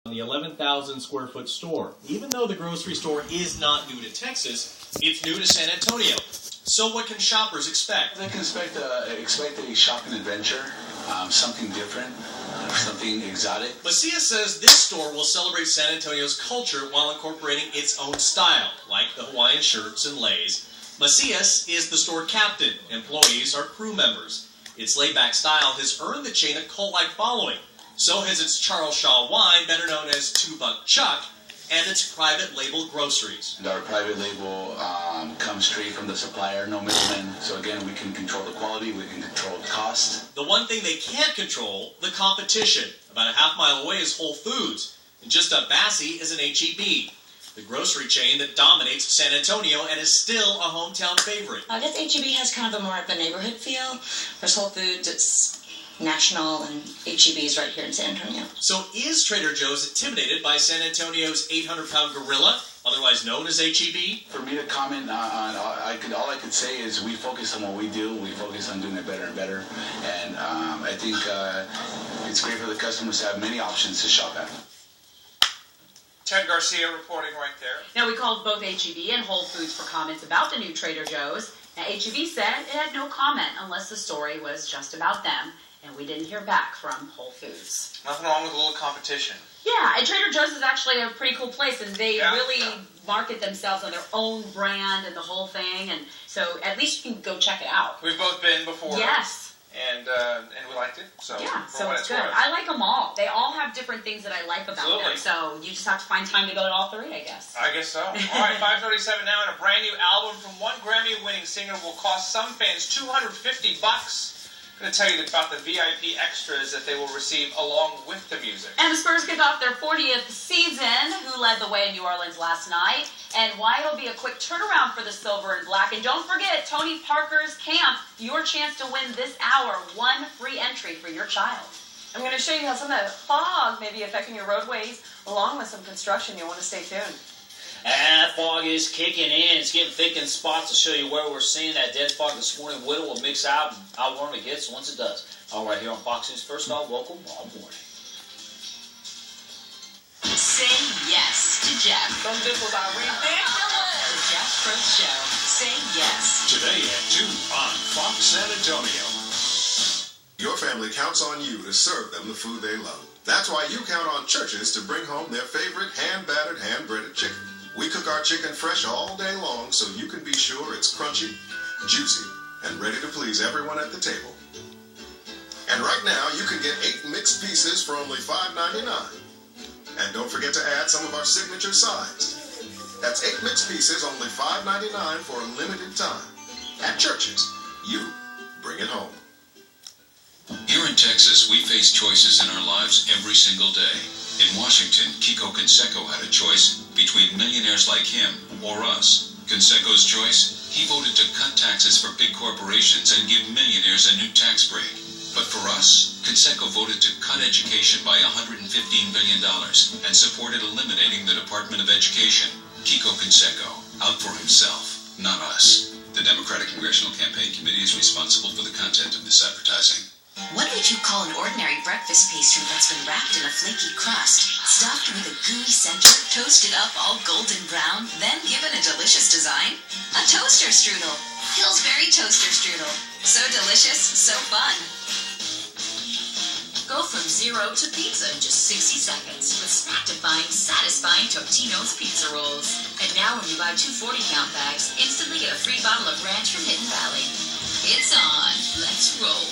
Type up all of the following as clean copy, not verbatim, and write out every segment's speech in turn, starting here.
the 11,000 square foot store. Even though the grocery store is not new to Texas, it's new to San Antonio. So what can shoppers expect? They can expect a shopping adventure, something different, something exotic. Macias says this store will celebrate San Antonio's culture while incorporating its own style, like the Hawaiian shirts and leis. Macias is the store captain. Employees are crew members. Its laid-back style has earned the chain a cult-like following. So has its Charles Shaw wine, better known as 2 Buck Chuck, and its private label groceries. And our private label comes straight from the supplier, no middlemen. So again, we can control the quality, we can control the cost. The one thing they can't control, the competition. About a half-mile away is Whole Foods, and just up Bassey is an H-E-B, the grocery chain that dominates San Antonio and is still a hometown favorite. I guess H-E-B has kind of a more of a neighborhood feel, whereas Whole Foods, it's national, and H-E-B is right here in San Antonio. So is Trader Joe's intimidated by San Antonio's 800-pound gorilla, otherwise known as H-E-B? For me to comment on, all I could say is we focus on what we do. We focus on doing it better and better. And I think it's great for the customers to have many options to shop at. Ted Garcia reporting right there. Now, we called both H-E-B and Whole Foods for comments about the new Trader Joe's. Now, H-E-B said it had no comment unless the story was just about them. And we didn't hear back from Whole Foods. Nothing wrong with a little competition. Yeah, and Trader Joe's is actually a pretty cool place, and they really market themselves on their own brand and the whole thing, and so at least you can go check it out. We've both been before. Yes. And we liked it. So yeah, so it's good. I like them all. They all have different things that I like about them, so you just have to find time to go to all three, I guess. I guess so. All right, 5:37 now, and a brand new album from one Grammy-winning singer will cost some fans $250. I'm going to tell you about the VIP extras that they will receive along with the music. And the Spurs kick off their 40th season, who led the way in New Orleans last night, and why it'll be a quick turnaround for the Silver and Black. And don't forget, Tony Parker's camp, your chance to win this hour, 1 free entry for your child. I'm going to show you how some of that fog may be affecting your roadways, along with some construction. You'll want to stay tuned. That fog is kicking in. It's getting thick in spots. To show you where we're seeing that dead fog this morning. Whittle will mix out how warm it gets once it does. All right, here on Fox News First Off, local all morning. Say yes to Jeff. Some dimples are ridiculous. The Jeff Probst Show. Say yes. Today at 2 on Fox San Antonio. Your family counts on you to serve them the food they love. That's why you count on Church's to bring home their favorite hand-battered, hand-breaded chicken. We cook our chicken fresh all day long so you can be sure it's crunchy, juicy, and ready to please everyone at the table. And right now, you can get 8 mixed pieces for only $5.99. And don't forget to add some of our signature sides. That's 8 mixed pieces, only $5.99 for a limited time. At Church's, you bring it home. Here in Texas, we face choices in our lives every single day. In Washington, Kiko Canseco had a choice between millionaires like him or us. Canseco's choice? He voted to cut taxes for big corporations and give millionaires a new tax break. But for us, Canseco voted to cut education by $115 billion and supported eliminating the Department of Education. Kiko Canseco, out for himself, not us. The Democratic Congressional Campaign Committee is responsible for the content of this advertising. What would you call an ordinary breakfast pastry that's been wrapped in a flaky crust, stuffed with a gooey center, toasted up all golden brown, then given a delicious design? A toaster strudel. Pillsbury toaster strudel. So delicious, so fun. Go from zero to pizza in just 60 seconds with snack-defying, satisfying Totino's pizza rolls. And now when you buy 2 40-count bags, instantly get a free bottle of ranch from Hidden Valley. It's on. Let's roll.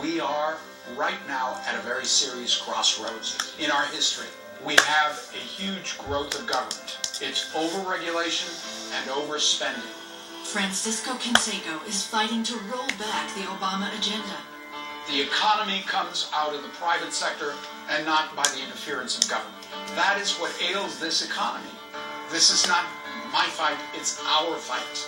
We are right now at a very serious crossroads in our history. We have a huge growth of government. It's overregulation and overspending. Francisco Canseco is fighting to roll back the Obama agenda. The economy comes out of the private sector and not by the interference of government. That is what ails this economy. This is not my fight, it's our fight.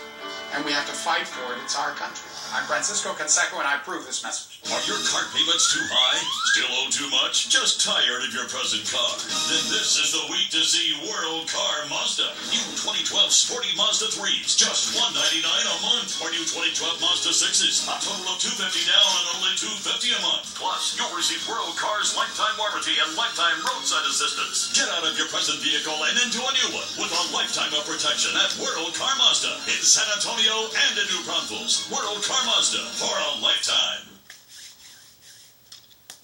And we have to fight for it. It's our country. I'm Francisco Canseco, and I approve this message. Are your car payments too high? Still owe too much? Just tired of your present car? Then this is the week to see World Car Mazda. New 2012 sporty Mazda 3s, just $199 a month. Or new 2012 Mazda 6s, a total of $250 down and only $250 a month. Plus, you'll receive World Car's lifetime warranty and lifetime roadside assistance. Get out of your present vehicle and into a new one with a lifetime of protection at World Car Mazda in San Antonio and in New Braunfels. World Car Mazda for a lifetime.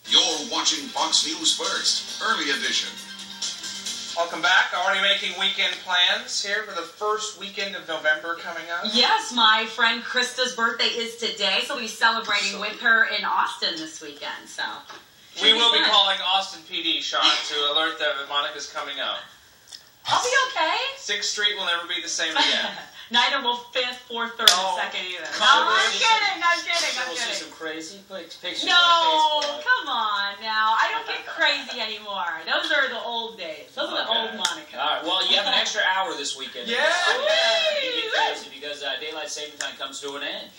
You're watching Fox News First, early edition. Welcome back. Already making weekend plans here for the first weekend of November coming up. Yes, my friend Krista's birthday is today, so we'll be celebrating with her in Austin this weekend. So we will be calling Austin PD, Sean, to alert them that Monica's coming up. I'll be okay. 6th Street will never be the same again. Neither will 5th, 4th, 3rd, and 2nd either. No, I'm kidding. We'll see some crazy pictures. No, come on now. I don't get crazy anymore. Those are the old days. Those are the old Monica. All right, well, you have an extra hour this weekend. Yeah. You get crazy because daylight saving time comes to an end.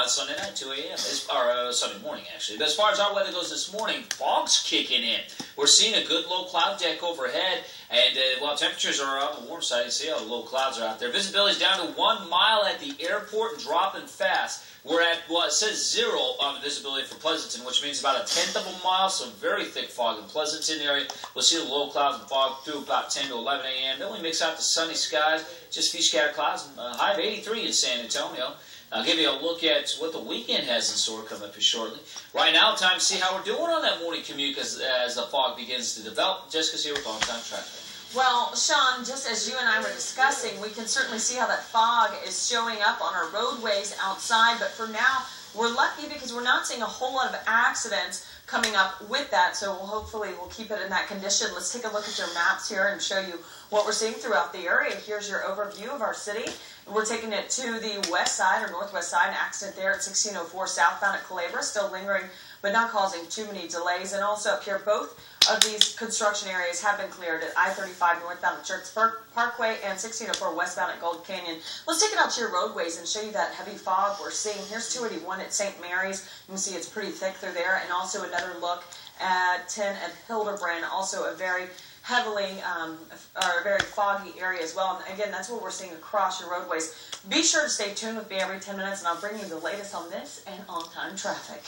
Sunday night, 2 a.m. Or Sunday morning, actually. But as far as our weather goes this morning, fog's kicking in. We're seeing a good low cloud deck overhead, and while temperatures are on the warm side, you see how the low clouds are out there. Visibility is down to 1 mile at the airport and dropping fast. We're at, well, it says 0 on the visibility for Pleasanton, which means about 1/10 of a mile, so very thick fog in Pleasanton area. We'll see the low clouds and fog through about 10 to 11 a.m. Then we mix out the sunny skies, just a few scattered clouds, and high of 83 in San Antonio. I'll give you a look at what the weekend has in store coming up here shortly. Right now, time to see how we're doing on that morning commute as the fog begins to develop. Jessica's here with on-time traffic. Well, Sean, just as you and I were discussing, we can certainly see how that fog is showing up on our roadways outside. But for now, we're lucky because we're not seeing a whole lot of accidents coming up with that. So hopefully we'll keep it in that condition. Let's take a look at your maps here and show you what we're seeing throughout the area. Here's your overview of our city. We're taking it to the west side or northwest side. An accident there at 1604 southbound at Culebra, still lingering but not causing too many delays. And also up here, both of these construction areas have been cleared at I-35 northbound at Church Parkway and 1604 westbound at Gold Canyon. Let's take it out to your roadways and show you that heavy fog we're seeing. Here's 281 at St. Mary's. You can see it's pretty thick through there. And also another look at 10 at Hildebrand, also a very heavily, or a very foggy area as well. And again, that's what we're seeing across your roadways. Be sure to stay tuned with me every 10 minutes, and I'll bring you the latest on this and on-time traffic.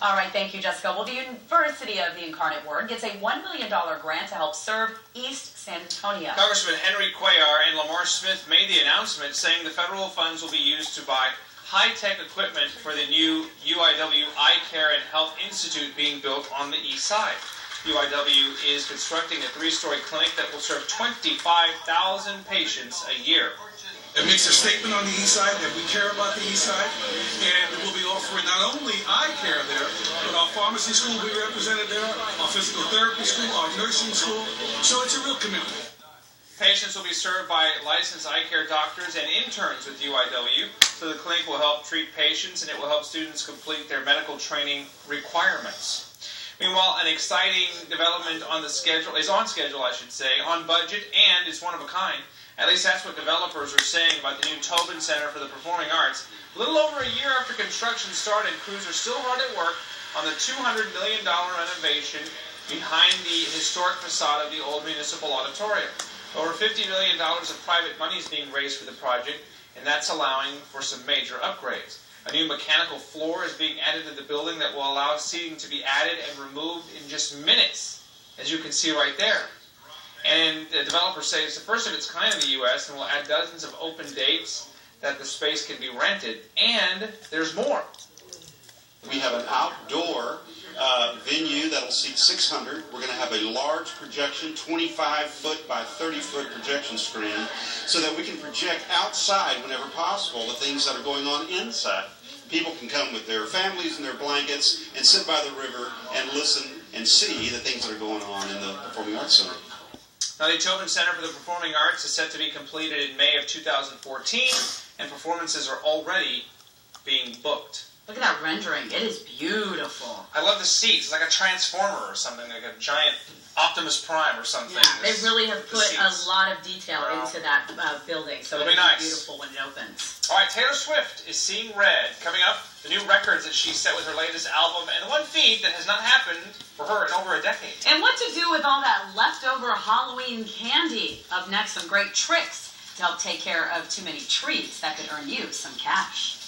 All right, thank you, Jessica. Well, the University of the Incarnate Word gets a $1 million grant to help serve East San Antonio. Congressman Henry Cuellar and Lamar Smith made the announcement saying the federal funds will be used to buy high-tech equipment for the new UIW Eye Care and Health Institute being built on the east side. UIW is constructing a 3-story clinic that will serve 25,000 patients a year. It makes a statement on the east side that we care about the east side, and we'll be offering not only eye care there, but our pharmacy school will be represented there, our physical therapy school, our nursing school, so it's a real commitment. Patients will be served by licensed eye care doctors and interns with UIW, so the clinic will help treat patients and it will help students complete their medical training requirements. Meanwhile, an exciting development on schedule, on budget, and is one of a kind. At least that's what developers are saying about the new Tobin Center for the Performing Arts. A little over a year after construction started, crews are still hard at work on the $200 million renovation behind the historic facade of the old municipal auditorium. Over $50 million of private money is being raised for the project, and that's allowing for some major upgrades. A new mechanical floor is being added to the building that will allow seating to be added and removed in just minutes, as you can see right there. And the developers say it's the first of its kind in the U.S. and will add dozens of open dates that the space can be rented. And there's more. We have an outdoor venue that'll seat 600. We're going to have a large projection, 25-foot by 30-foot projection screen, so that we can project outside whenever possible the things that are going on inside. People can come with their families and their blankets and sit by the river and listen and see the things that are going on in the Performing Arts Center. Now, the Tobin Center for the Performing Arts is set to be completed in May of 2014, and performances are already being booked. Look at that rendering. It is beautiful. I love the seats. It's like a transformer or something, like a giant Optimus Prime or something. Yeah, they really have put a lot of detail into that building, so it'll be nice. nice. Beautiful when it opens. All right, Taylor Swift is seeing red. Coming up, the new records that she set with her latest album, and the one feat that has not happened for her in over a decade. And what to do with all that leftover Halloween candy. Up next, some great tricks to help take care of too many treats that could earn you some cash.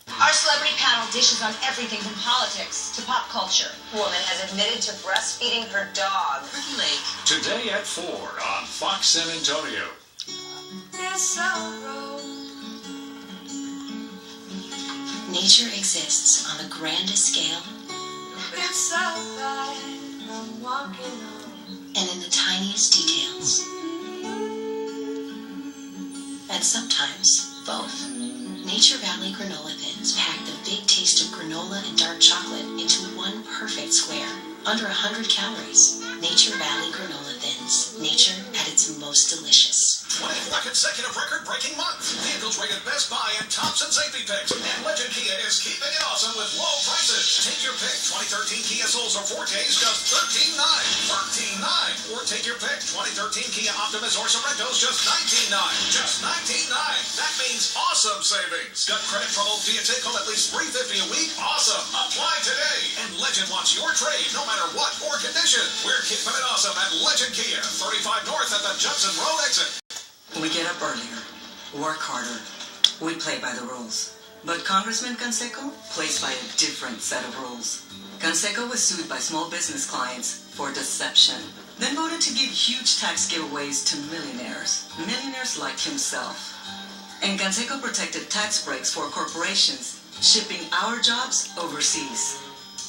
Our celebrity panel dishes on everything from politics to pop culture. Woman has admitted to breastfeeding her dog. Lake. Today at 4 on Fox San Antonio. Nature exists on the grandest scale and in the tiniest details. And sometimes both. Nature Valley granola thins pack the big taste of granola and dark chocolate into one perfect square. Under 100 calories. Nature Valley granola thins. Nature at its most delicious. 24 consecutive record-breaking months. Vehicles rated Best Buy and tops in safety picks. And Legend Kia is keeping it awesome with low prices. Take your pick. 2013 Kia Souls or Fortes, just $13,900. $13,900. Or take your pick. 2013 Kia Optimus or Sorrento's, just $19,900. Just $19,900. That means awesome savings. Got credit from old Kia take-home at least $350 a week? Awesome. Apply today. And Legend wants your trade no matter what or condition. We're keeping it awesome at Legend Kia, 35 North at the Judson Road exit. We get up earlier, work harder, we play by the rules. But Congressman Canseco plays by a different set of rules. Canseco was sued by small business clients for deception, then voted to give huge tax giveaways to millionaires like himself. And Canseco protected tax breaks for corporations shipping our jobs overseas.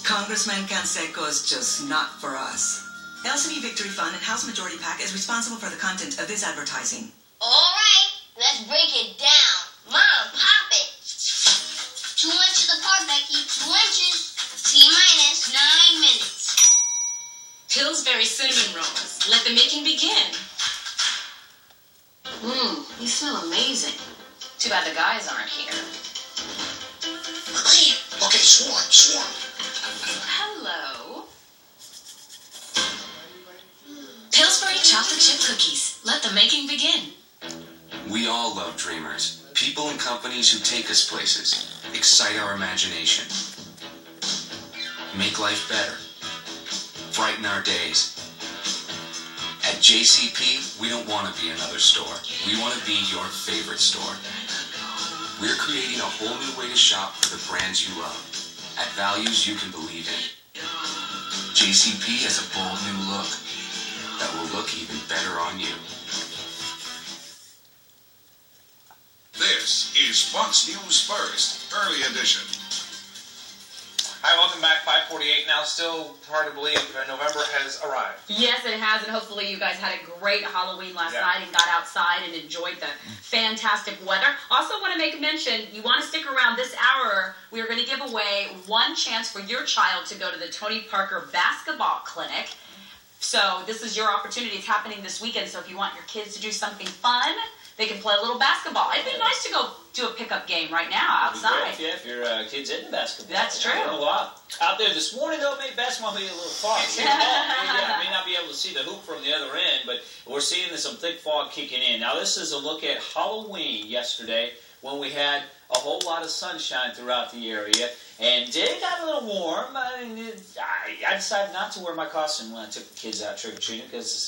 Congressman Canseco is just not for us. LCD Victory Fund and House Majority PAC is responsible for the content of this advertising. All right, let's break it down. Mom, pop it. 2 inches apart, Becky. 2 inches. T-minus 9 minutes. Pillsbury cinnamon rolls. Let the making begin. You smell amazing. Too bad the guys aren't here. Okay, swarm. Hello. Pillsbury chocolate chip cookies. Let the making begin. We all love dreamers. People and companies who take us places, excite our imagination, make life better, brighten our days. At JCP, we don't want to be another store. We want to be your favorite store. We're creating a whole new way to shop for the brands you love, at values you can believe in. JCP has a bold new look that will look even better on you. This is Fox News First, early edition. Hi, welcome back. 5:48 now. Still hard to believe November has arrived. Yes, it has, and hopefully you guys had a great Halloween last night and got outside and enjoyed the fantastic weather. Also want to make a mention, you want to stick around this hour, we are going to give away one chance for your child to go to the Tony Parker Basketball Clinic. So this is your opportunity. It's happening this weekend, so if you want your kids to do something fun, they can play a little basketball. It'd be nice to go do a pickup game right now outside. Yeah, if your kid's into basketball. That's true. Out there this morning, though, maybe basketball may be a little far. I may not be able to see the hoop from the other end, but we're seeing some thick fog kicking in. Now, this is a look at Halloween yesterday when we had a whole lot of sunshine throughout the area, and it got a little warm. I decided not to wear my costume when I took the kids out trick-or-treating because